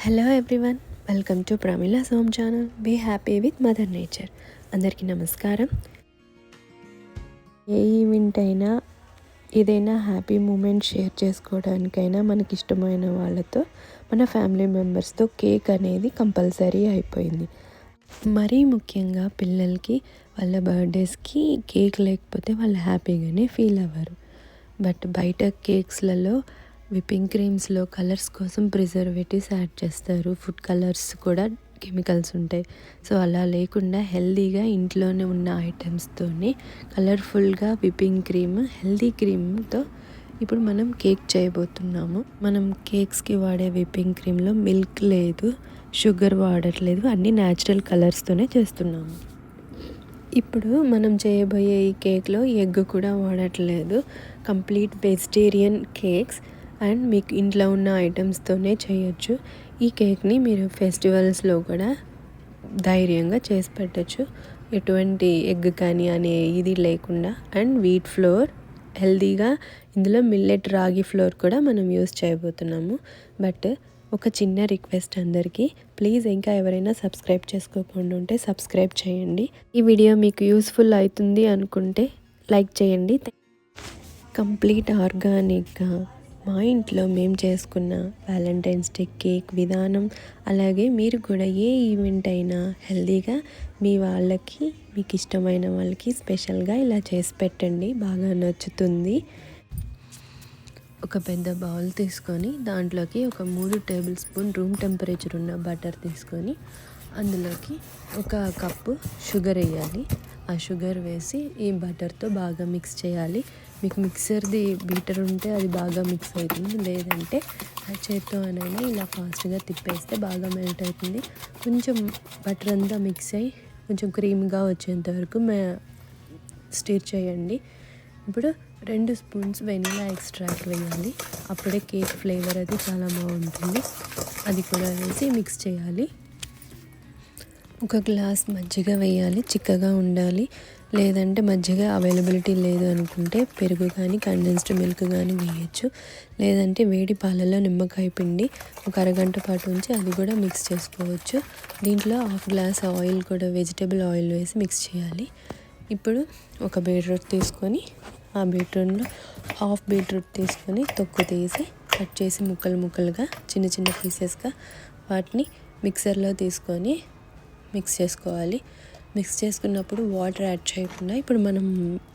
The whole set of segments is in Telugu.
Hello everyone, welcome to Pramila's home channel. Be happy with mother nature. అందరికీ నమస్కారం. ఏ ఈవెంట్ అయినా ఏదైనా హ్యాపీ మూమెంట్ షేర్ చేసుకోవడానికైనా మనకి ఇష్టమైన వాళ్ళతో, మన ఫ్యామిలీ మెంబర్స్తో కేక్ అనేది కంపల్సరీ అయిపోయింది. మరీ ముఖ్యంగా పిల్లలకి వాళ్ళ బర్త్డేస్కి కేక్ లేకపోతే వాళ్ళు హ్యాపీగానే ఫీల్ అవ్వరు. బట్ బయట కేక్స్లలో విప్పింగ్ క్రీమ్స్లో కలర్స్ కోసం ప్రిజర్వేటివ్స్ యాడ్ చేస్తారు. ఫుడ్ కలర్స్ కూడా కెమికల్స్ ఉంటాయి. సో అలా లేకుండా హెల్తీగా ఇంట్లోనే ఉన్న ఐటమ్స్తోనే కలర్ఫుల్గా విప్పింగ్ క్రీమ్, హెల్తీ క్రీమ్తో ఇప్పుడు మనం కేక్ చేయబోతున్నాము. మనం కేక్స్కి వాడే విప్పింగ్ క్రీమ్లో మిల్క్ లేదు, షుగర్ వాడట్లేదు, అన్నీ న్యాచురల్ కలర్స్తోనే చేస్తున్నాము. ఇప్పుడు మనం చేయబోయే ఈ కేక్లో ఎగ్ కూడా వాడట్లేదు. కంప్లీట్ వెజిటేరియన్ కేక్స్ అండ్ మీకు ఇంట్లో ఉన్న ఐటమ్స్తోనే చేయొచ్చు. ఈ కేక్ని మీరు ఫెస్టివల్స్లో కూడా ధైర్యంగా చేసి పెట్టచ్చు. ఎటువంటి ఎగ్ కానీ అనే ఇది లేకుండా. అండ్ వీట్ ఫ్లోర్ హెల్తీగా, ఇందులో మిల్లెట్ రాగి ఫ్లోర్ కూడా మనం యూస్ చేయబోతున్నాము. బట్ ఒక చిన్న రిక్వెస్ట్ అందరికీ, ప్లీజ్ ఇంకా ఎవరైనా సబ్స్క్రైబ్ చేసుకోకుండా ఉంటే సబ్స్క్రైబ్ చేయండి. ఈ వీడియో మీకు యూస్ఫుల్ అవుతుంది అనుకుంటే లైక్ చేయండి. కంప్లీట్ ఆర్గానిక్గా మా ఇంట్లో మేము చేసుకున్న వ్యాలంటైన్స్ డే కేక్ విధానం, అలాగే మీరు కూడా ఏ ఈవెంట్ అయినా హెల్తీగా మీ వాళ్ళకి, మీకు ఇష్టమైన వాళ్ళకి స్పెషల్గా ఇలా చేసి పెట్టండి, బాగా నచ్చుతుంది. ఒక పెద్ద బౌల్ తీసుకొని దాంట్లోకి ఒక 3 టేబుల్ స్పూన్ రూమ్ టెంపరేచర్ ఉన్న బటర్ తీసుకొని అందులోకి ఒక కప్పు షుగర్ వేయాలి. ఆ షుగర్ వేసి ఈ బటర్తో బాగా మిక్స్ చేయాలి. మీకు మిక్సర్ది బీటర్ ఉంటే అది బాగా మిక్స్ అవుతుంది, లేదంటే ఆ చేత్తో అనైనా ఇలా ఫాస్ట్గా తిప్పేస్తే బాగా మెల్ట్ అవుతుంది. కొంచెం బటర్ అంతా మిక్స్ అయ్యి కొంచెం క్రీమ్గా వచ్చేంత వరకు స్టిర్ చేయండి. ఇప్పుడు 2 స్పూన్స్ వెనిలా ఎక్స్ట్రాక్ట్ వేయాలి. అప్పుడే కేక్ ఫ్లేవర్ అది చాలా బాగుంటుంది. అది కూడా వేసి మిక్స్ చేయాలి. ఒక గ్లాస్ మజ్జిగ వేయాలి, చిక్కగా ఉండాలి. లేదంటే మజ్జిగ అవైలబిలిటీ లేదు అనుకుంటే పెరుగు కానీ కండెన్స్డ్ మిల్క్ కానీ వేయచ్చు. లేదంటే వేడి పాలలో నిమ్మకాయ పిండి ఒక అరగంట పాటు ఉంచి అది కూడా మిక్స్ చేసుకోవచ్చు. దీంట్లో 1/2 గ్లాస్ ఆయిల్ కూడా, వెజిటబుల్ ఆయిల్ వేసి మిక్స్ చేయాలి. ఇప్పుడు ఒక బీట్రూట్ తీసుకొని ఆ బీట్రూట్లో హాఫ్ బీట్రూట్ తీసుకొని తొక్కు తీసి కట్ చేసి ముక్కలుగా చిన్న చిన్న పీసెస్గా వాటిని మిక్సర్లో తీసుకొని మిక్స్ చేసుకోవాలి. మిక్స్ చేసుకున్నప్పుడు వాటర్ యాడ్ చేయకుండా ఇప్పుడు మనం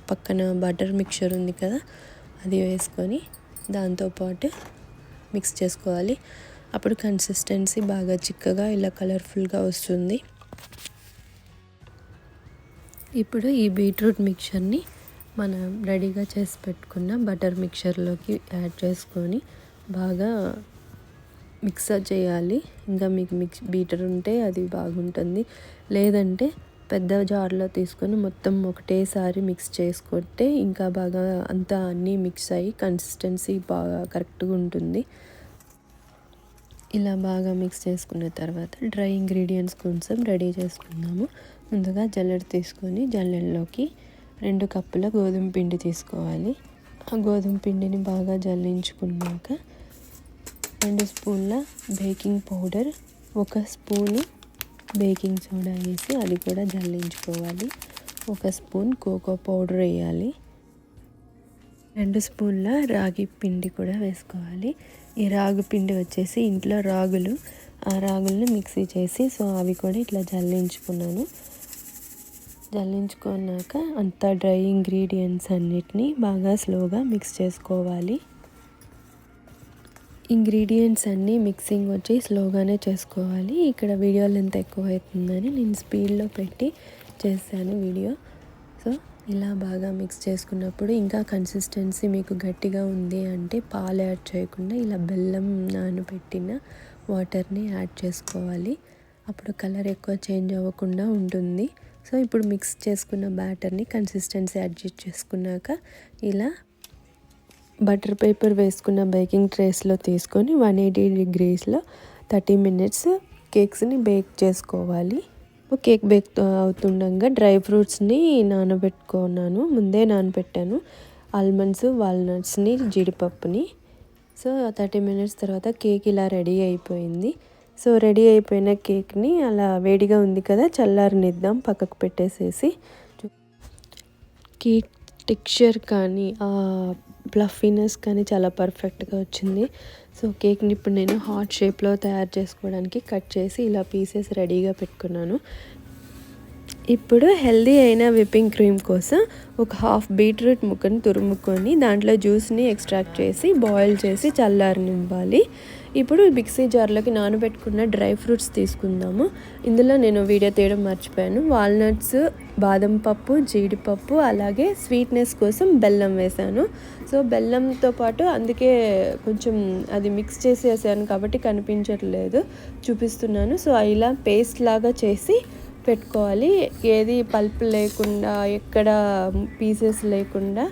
పక్కన బటర్ మిక్చర్ ఉంది కదా, అది వేసుకొని దాంతోపాటు మిక్స్ చేసుకోవాలి. అప్పుడు కన్సిస్టెన్సీ బాగా చిక్కగా ఇలా కలర్ఫుల్గా వస్తుంది. ఇప్పుడు ఈ బీట్రూట్ మిక్చర్ని మనం రెడీగా చేసి పెట్టుకున్న బటర్ మిక్చర్లోకి యాడ్ చేసుకొని బాగా మిక్సర్ చేయాలి. ఇంకా మీకు బీటర్ ఉంటే అది బాగుంటుంది. లేదంటే పెద్ద జార్లో తీసుకొని మొత్తం ఒకటేసారి మిక్స్ చేసుకుంటే ఇంకా బాగా అంతా అన్నీ మిక్స్ అయ్యి కన్సిస్టెన్సీ బాగా కరెక్ట్గా ఉంటుంది. ఇలా బాగా మిక్స్ చేసుకున్న తర్వాత డ్రై ఇంగ్రీడియంట్స్ కొంచెం రెడీ చేసుకుందాము. ముందుగా జల్లెడ తీసుకొని జల్లెడలోకి 2 కప్పుల గోధుమ పిండి తీసుకోవాలి. ఆ గోధుమ పిండిని బాగా జల్లించుకున్నాక 2 స్పూన్ల baking powder, 1 spoon baking soda వేసి అది కూడా జల్లించుకోవాలి. 1 స్పూన్ కోకో పౌడర్ వేయాలి. 2 స్పూన్ల రాగి పిండి కూడా వేసుకోవాలి. ఈ రాగి పిండి వచ్చేసి ఇంట్లో రాగులు, ఆ రాగుల్ని మిక్సీ చేసి సో అవి కూడా ఇట్లా జల్లించుకున్నాక అంతా డ్రై ఇంగ్రీడియంట్స్ అన్నిటినీ బాగా స్లోగా మిక్స్ చేసుకోవాలి. ఇంగ్రీడియంట్స్ అన్నీ మిక్సింగ్ వచ్చి స్లోగానే చేసుకోవాలి. ఇక్కడ వీడియో లెంత్ ఎక్కువ అవుతుందని నేను స్పీడ్లో పెట్టి చేశాను వీడియో. సో ఇలా బాగా మిక్స్ చేసుకున్నప్పుడు ఇంకా కన్సిస్టెన్సీ మీకు గట్టిగా ఉంది అంటే పాలు యాడ్ చేయకుండా ఇలా బెల్లం నానబెట్టిన వాటర్ని యాడ్ చేసుకోవాలి. అప్పుడు కలర్ ఎక్కువ చేంజ్ అవ్వకుండా ఉంటుంది. సో ఇప్పుడు మిక్స్ చేసుకున్న బ్యాటర్ని కన్సిస్టెన్సీ అడ్జస్ట్ చేసుకున్నాక ఇలా బటర్ పేపర్ వేసుకున్న బేకింగ్ ట్రేస్లో తీసుకొని 180 degreesలో 30 minutes కేక్స్ని బేక్ చేసుకోవాలి. కేక్ బేక్ అవుతుండగా డ్రై ఫ్రూట్స్ని ముందే నానబెట్టాను. ఆల్మండ్స్, వాల్నట్స్ని, జీడిపప్పుని. సో 30 minutes తర్వాత కేక్ ఇలా రెడీ అయిపోయింది. సో రెడీ అయిపోయిన కేక్ని అలా వేడిగా ఉంది కదా చల్లారనిద్దాం పక్కకు పెట్టేసేసి. కేక్ టెక్స్చర్ కానీ ఫ్లఫీనెస్ కానీ చాలా పర్ఫెక్ట్గా వచ్చింది. సో కేక్ని ఇప్పుడు నేను హార్ట్ షేప్లో తయారు చేసుకోవడానికి కట్ చేసి ఇలా పీసెస్ రెడీగా పెట్టుకున్నాను. ఇప్పుడు హెల్దీ అయిన విప్పింగ్ క్రీమ్ కోసం ఒక హాఫ్ బీట్రూట్ ముక్కని తురుముకొని దాంట్లో జ్యూస్ని ఎక్స్ట్రాక్ట్ చేసి బాయిల్ చేసి చల్లారనివ్వాలి. ఇప్పుడు మిక్సీ జార్లోకి నానబెట్టుకున్న డ్రై ఫ్రూట్స్ తీసుకుందాము. ఇందులో నేను వీడియో తీయడం మర్చిపోయాను. వాల్నట్స్, బాదం పప్పు, జీడిపప్పు, అలాగే స్వీట్నెస్ కోసం బెల్లం వేసాను. సో బెల్లంతో పాటు అందుకే కొంచెం అది మిక్స్ చేసి వేసాను కాబట్టి కనిపించట్లేదు, చూపిస్తున్నాను. సో ఇలా పేస్ట్ లాగా చేసి పెట్టుకోవాలి. ఏది పల్ప్ లేకుండా, ఎక్కడ పీసెస్ లేకుండా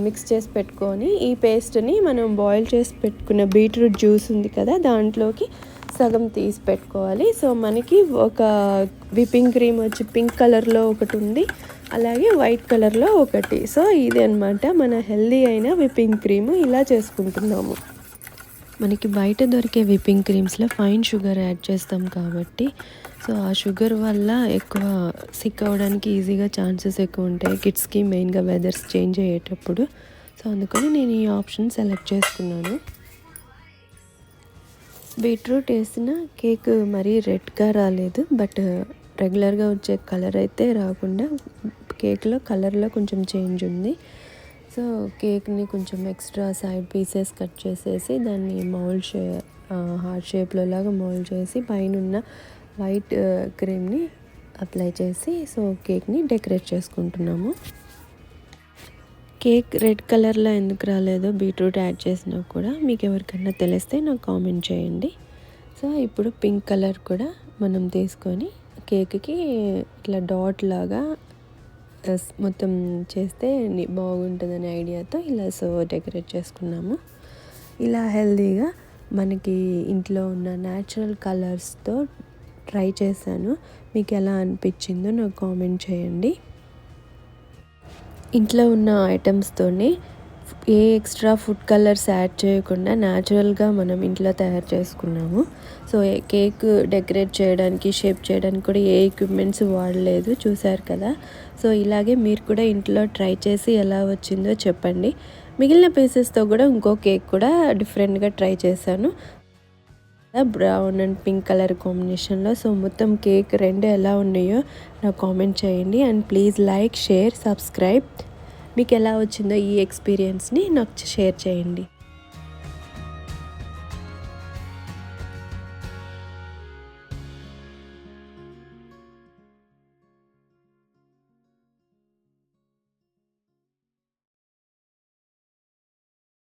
మిక్స్ చేసి పెట్టుకొని ఈ పేస్ట్ని మనం బాయిల్ చేసి పెట్టుకున్న బీట్రూట్ జ్యూస్ ఉంది కదా దాంట్లోకి సగం తీసి పెట్టుకోవాలి. సో మనకి ఒక విప్పింగ్ క్రీమ్ వచ్చి పింక్ కలర్లో ఒకటి ఉంది, అలాగే వైట్ కలర్లో ఒకటి. సో ఇది అన్నమాట మన హెల్దీ అయిన విప్పింగ్ క్రీమ్. ఇలా చేసుకుంటున్నాము. మనకి బయట దొరికే విప్పింగ్ క్రీమ్స్లో ఫైన్ షుగర్ యాడ్ చేస్తాం కాబట్టి సో ఆ షుగర్ వల్ల ఎక్కువ సిక్ అవ్వడానికి ఈజీగా ఛాన్సెస్ ఎక్కువ ఉంటాయి కిడ్స్కి, మెయిన్గా వెదర్స్ చేంజ్ అయ్యేటప్పుడు. సో అందుకని నేను ఈ ఆప్షన్ సెలెక్ట్ చేసుకున్నాను. బీట్రూట్ వేసిన కేక్ మరీ రెడ్గా రాలేదు, బట్ రెగ్యులర్గా వచ్చే కలర్ అయితే రాకుండా కేక్లో కలర్లో కొంచెం చేంజ్ ఉంది. సో కేక్ని కొంచెం ఎక్స్ట్రా సైడ్ పీసెస్ కట్ చేసేసి దాన్ని హార్ట్ షేప్లో లాగా మౌల్డ్ చేసి పైన వైట్ క్రీమ్ని అప్లై చేసి సో కేక్ని డెకరేట్ చేసుకుంటున్నాము. కేక్ రెడ్ కలర్లో ఎందుకు రాలేదో బీట్రూట్ యాడ్ చేసినా కూడా మీకు ఎవరికైనా తెలిస్తే నాకు కామెంట్ చేయండి. సో ఇప్పుడు పింక్ కలర్ కూడా మనం తీసుకొని కేక్కి ఇట్లా డాట్ లాగా మొత్తం చేస్తే బాగుంటుందనే ఐడియాతో ఇలా సో డెకరేట్ చేసుకున్నాము. ఇలా హెల్తీగా మనకి ఇంట్లో ఉన్న న్యాచురల్ కలర్స్తో ట్రై చేశాను. మీకు ఎలా అనిపించిందో నాకు కామెంట్ చేయండి. ఇంట్లో ఉన్న ఐటమ్స్తోనే ఏ ఎక్స్ట్రా ఫుడ్ కలర్స్ యాడ్ చేయకుండా న్యాచురల్గా మనం ఇంట్లో తయారు చేసుకున్నాము. సో కేక్ డెకరేట్ చేయడానికి, షేప్ చేయడానికి కూడా ఏ ఎక్విప్మెంట్స్ వాడలేదు, చూశారు కదా. సో ఇలాగే మీరు కూడా ఇంట్లో ట్రై చేసి ఎలా వచ్చిందో చెప్పండి. మిగిలిన పీసెస్తో కూడా ఇంకో కేక్ కూడా డిఫరెంట్గా ట్రై చేశాను, బ్రౌన్ అండ్ పింక్ కలర్ కాంబినేషన్లో. సో మొత్తం కేక్ రెండు ఎలా ఉన్నాయో నాకు కామెంట్ చేయండి. And please like, share, subscribe. మీకు ఎలా వచ్చిందో ఈ ఎక్స్పీరియన్స్ని నాకు షేర్ చేయండి.